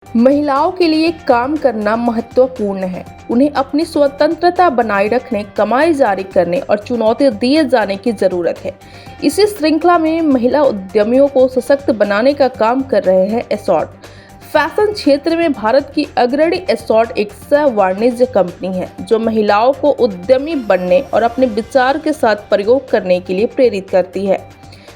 महिलाओं के लिए काम करना महत्वपूर्ण है। उन्हें अपनी स्वतंत्रता बनाए रखने, कमाई जारी करने और चुनौती दिए जाने की जरूरत है। इसी श्रृंखला में महिला उद्यमियों को सशक्त बनाने का काम कर रहे हैं एसॉर्ट। फैशन क्षेत्र में भारत की अग्रणी एसॉर्ट एक सह वाणिज्य कंपनी है जो महिलाओं को उद्यमी बनने और अपने विचार के साथ प्रयोग करने के लिए प्रेरित करती है।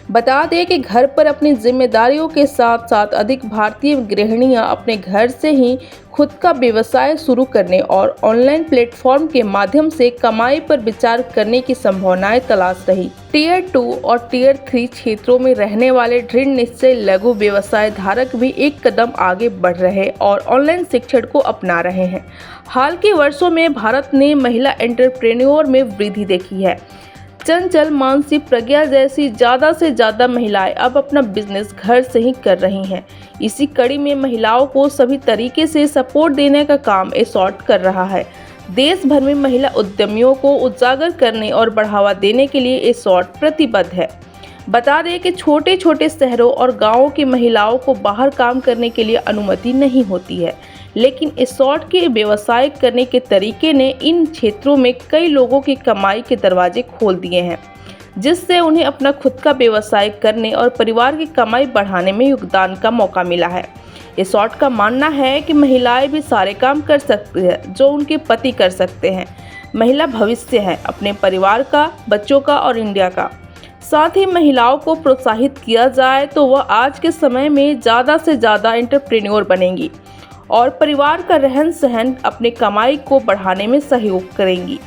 बता दें कि घर पर अपनी जिम्मेदारियों के साथ साथ अधिक भारतीय गृहिणियां अपने घर से ही खुद का व्यवसाय शुरू करने और ऑनलाइन प्लेटफॉर्म के माध्यम से कमाई पर विचार करने की संभावनाएं तलाश रही। टियर 2 और टियर 3 क्षेत्रों में रहने वाले दृढ़ निश्चय लघु व्यवसाय धारक भी एक कदम आगे बढ़ रहे और ऑनलाइन शिक्षण को अपना रहे हैं। हाल के वर्षों में भारत ने महिला एंटरप्रेन्योर में वृद्धि देखी है। चंचल, मानसी, प्रज्ञा जैसी ज़्यादा से ज़्यादा महिलाएं अब अपना बिजनेस घर से ही कर रही हैं। इसी कड़ी में महिलाओं को सभी तरीके से सपोर्ट देने का काम एसॉर्ट कर रहा है। देश भर में महिला उद्यमियों को उजागर करने और बढ़ावा देने के लिए एसॉर्ट प्रतिबद्ध है। बता दें कि छोटे छोटे शहरों और गांवों की महिलाओं को बाहर काम करने के लिए अनुमति नहीं होती है, लेकिन एसॉर्ट के व्यवसाय करने के तरीके ने इन क्षेत्रों में कई लोगों की कमाई के दरवाजे खोल दिए हैं, जिससे उन्हें अपना खुद का व्यवसाय करने और परिवार की कमाई बढ़ाने में योगदान का मौका मिला है। एसॉर्ट का मानना है कि महिलाएं भी सारे काम कर सकती हैं जो उनके पति कर सकते हैं। महिला भविष्य है अपने परिवार का, बच्चों का और इंडिया का। साथ ही महिलाओं को प्रोत्साहित किया जाए तो वह आज के समय में ज़्यादा से ज़्यादा एंटरप्रेन्योर बनेंगी और परिवार का रहन सहन अपने कमाई को बढ़ाने में सहयोग करेंगी।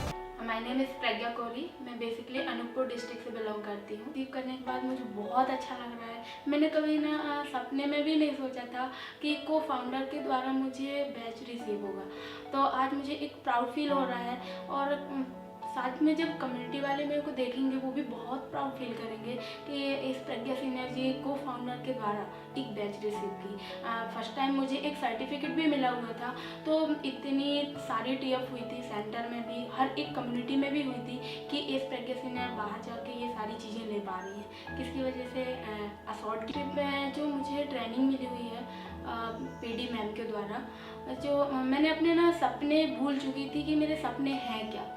माय नेम इज़ प्रज्ञा कोहली। मैं बेसिकली अनूपपुर डिस्ट्रिक्ट से बिलोंग करती हूँ। रिसीव करने के बाद मुझे बहुत अच्छा लग रहा है। मैंने कभी ना सपने में भी नहीं सोचा था कि को फाउंडर के द्वारा मुझे बैच रिसीव होगा। तो आज मुझे एक प्राउड फील हो रहा है और साथ में जब कम्युनिटी वाले मेरे को देखेंगे वो भी बहुत प्राउड फील करेंगे कि इस प्रज्ञा सीनियर जी को फाउंडर के द्वारा एक बैच रिसीव की। फर्स्ट टाइम मुझे एक सर्टिफिकेट भी मिला हुआ था। तो इतनी सारी टीएफ हुई थी, सेंटर में भी, हर एक कम्युनिटी में भी हुई थी कि इस प्रज्ञा सीनियर बाहर जाके ये सारी चीज़ें ले पा रही हैं, किसकी वजह से एसॉर्ट की में जो मुझे ट्रेनिंग मिली हुई है पीडी मैम के द्वारा, जो मैंने अपने ना सपने भूल चुकी थी कि मेरे सपने हैं क्या।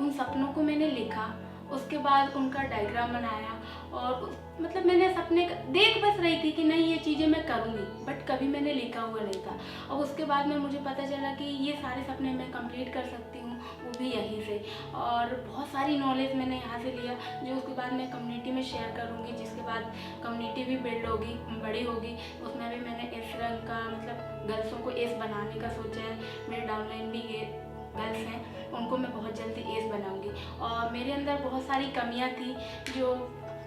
उन सपनों को मैंने लिखा, उसके बाद उनका डायग्राम बनाया और मतलब मैंने सपने देख बस रही थी कि नहीं ये चीज़ें मैं करूँगी, बट कभी मैंने लिखा हुआ नहीं था। और उसके बाद में मुझे पता चला कि ये सारे सपने मैं कंप्लीट कर सकती हूँ, वो भी यहीं से। और बहुत सारी नॉलेज मैंने यहाँ से लिया जो उसके बाद मैं कम्युनिटी में शेयर करूँगी, जिसके बाद कम्युनिटी भी बिल्ड होगी, बड़ी होगी। उसमें भी मैंने इस रंग का मतलब गर्ल्सों को एस बनाने का सोचा है। मेरे डाउनलाइन भी ये गर्ल्स हैं, उनको मैं बहुत जल्दी एस बनाऊंगी। और मेरे अंदर बहुत सारी कमियां थी, जो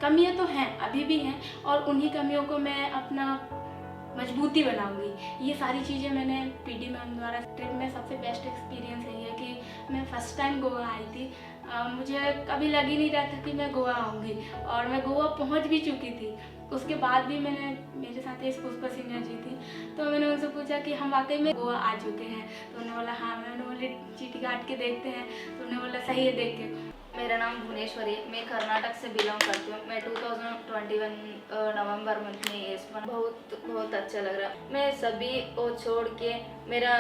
कमियां तो हैं, अभी भी हैं, और उन्हीं कमियों को मैं अपना मजबूती बनाऊंगी। ये सारी चीज़ें मैंने पीडी मैम द्वारा। ट्रिप में सबसे बेस्ट एक्सपीरियंस यही है कि मैं फ़र्स्ट टाइम गोवा आई थी। मुझे कभी लग ही नहीं रहा था कि मैं गोवा आऊँगी, और मैं गोवा पहुँच भी चुकी थी। उसके बाद भी मेरे साथ एक पुष्पा सीनियर जी थी, तो मैंने उनसे पूछा कि हम वाकई में गोवा आ चुके हैं। तो उन्होंने बोला हाँ। मैंने बोली चीटी काट के देखते हैं, तो उन्होंने बोला सही है, देख के। मेरा नाम भुवनेश्वरी, मैं कर्नाटक से बिलोंग करती हूँ। मैं 2021 नवंबर मंथ में एस बना। बहुत अच्छा लग रहा है। मैं सभी को छोड़ के मेरा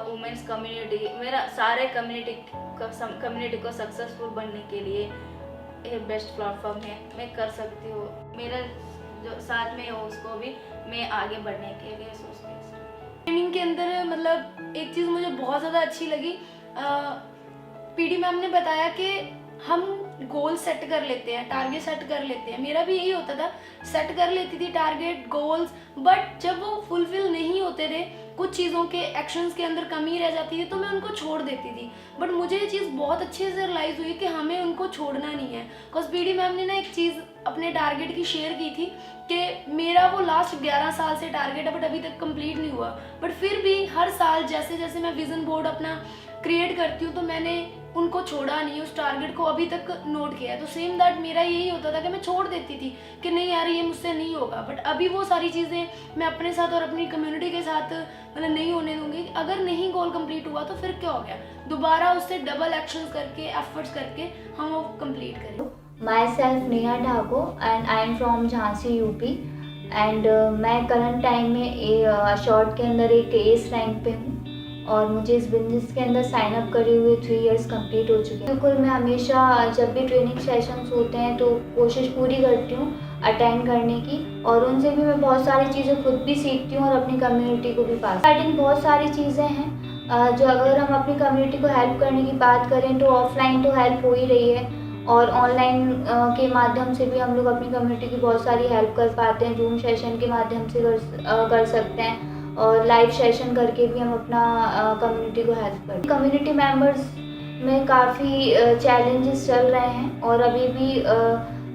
वुमेन्स कम्युनिटी, मेरा सारे कम्युनिटी को सक्सेसफुल बनने के लिए ये बेस्ट प्लेटफॉर्म है। मैं कर सकती हूँ। मेरा जो साथ में है उसको भी मैं आगे बढ़ने के लिए सोचती हूँ। ट्रेनिंग के अंदर मतलब एक चीज़ मुझे बहुत ज़्यादा अच्छी लगी। पीडी मैम ने बताया कि हम गोल सेट कर लेते हैं, टारगेट सेट कर लेते हैं। मेरा भी यही होता था, सेट कर लेती थी टारगेट, गोल्स, बट जब वो फुलफिल नहीं होते थे, कुछ चीज़ों के एक्शंस के अंदर कमी रह जाती थी, तो मैं उनको छोड़ देती थी। बट मुझे ये चीज़ बहुत अच्छे से रियलाइज़ हुई कि हमें उनको छोड़ना नहीं है। बिकॉज पीडी मैम ने ना एक चीज़ अपने टारगेट की शेयर की थी कि मेरा वो लास्ट 11 साल से टारगेट है, बट अभी तक कंप्लीट नहीं हुआ। बट फिर भी हर साल जैसे जैसे मैं विजन बोर्ड अपना क्रिएट करती हूँ, तो मैंने उनको छोड़ा नहीं, उस टारगेट को अभी तक नोट किया है। तो सेम दैट मेरा यही होता था कि मैं छोड़ देती थी कि नहीं यार ये मुझसे नहीं होगा। बट अभी वो सारी चीज़ें मैं अपने साथ और अपनी कम्युनिटी के साथ मतलब नहीं होने दूंगी। अगर नहीं गोल कंप्लीट हुआ तो फिर क्या हो गया, दोबारा उससे डबल एक्शंस करके, एफर्ट्स करके हम वो कंप्लीट करें। Myself Neha Thakur and I am from Jhansi, UP. And मैं करंट टाइम में शॉर्ट के अंदर एक एस रैंक पे हूँ और मुझे इस बिजनेस के अंदर साइन अप करे हुए 3 इयर्स कंप्लीट हो चुके हैं। बिल्कुल मैं हमेशा जब भी ट्रेनिंग सेशंस होते हैं तो कोशिश पूरी करती हूँ अटेंड करने की, और उनसे भी मैं बहुत सारी चीज़ें खुद भी सीखती हूँ और अपनी कम्युनिटी को भी पास। स्टार्टिंग बहुत सारी चीज़ें हैं जो अगर हम अपनी कम्युनिटी को हेल्प करने की बात करें तो ऑफलाइन तो हेल्प हो ही रही है, और ऑनलाइन के माध्यम से भी हम लोग अपनी कम्युनिटी की बहुत सारी हेल्प कर पाते हैं। जूम सेशन के माध्यम से कर सकते हैं, और लाइव सेशन करके भी हम अपना कम्युनिटी को हेल्प करते हैं। कम्युनिटी मेंबर्स में काफ़ी चैलेंजेस चल रहे हैं, और अभी भी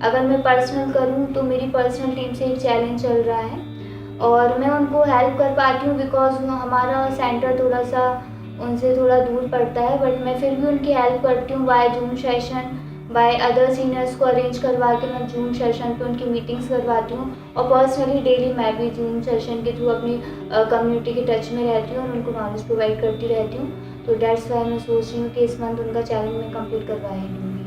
अगर मैं पर्सनल करूं तो मेरी पर्सनल टीम से एक चैलेंज चल रहा है, और मैं उनको हेल्प कर पाती हूँ बिकॉज हमारा सेंटर थोड़ा सा उनसे थोड़ा दूर पड़ता है, बट मैं फिर भी उनकी हेल्प करती हूँ by zoom session, by other seniors को अरेंज करवा के मैं जूम सेशन पे उनकी मीटिंग्स करवाती हूँ, और पर्सनली डेली मैं भी जूम सेशन के थ्रू अपनी कम्युनिटी के टच में रहती हूँ और उनको नॉलेज प्रोवाइड करती रहती हूँ। तो दैट्स वाई मैं सोच रही हूँ कि इस मंथ उनका चैलेंज मैं कंप्लीट करवा ही लूँगी।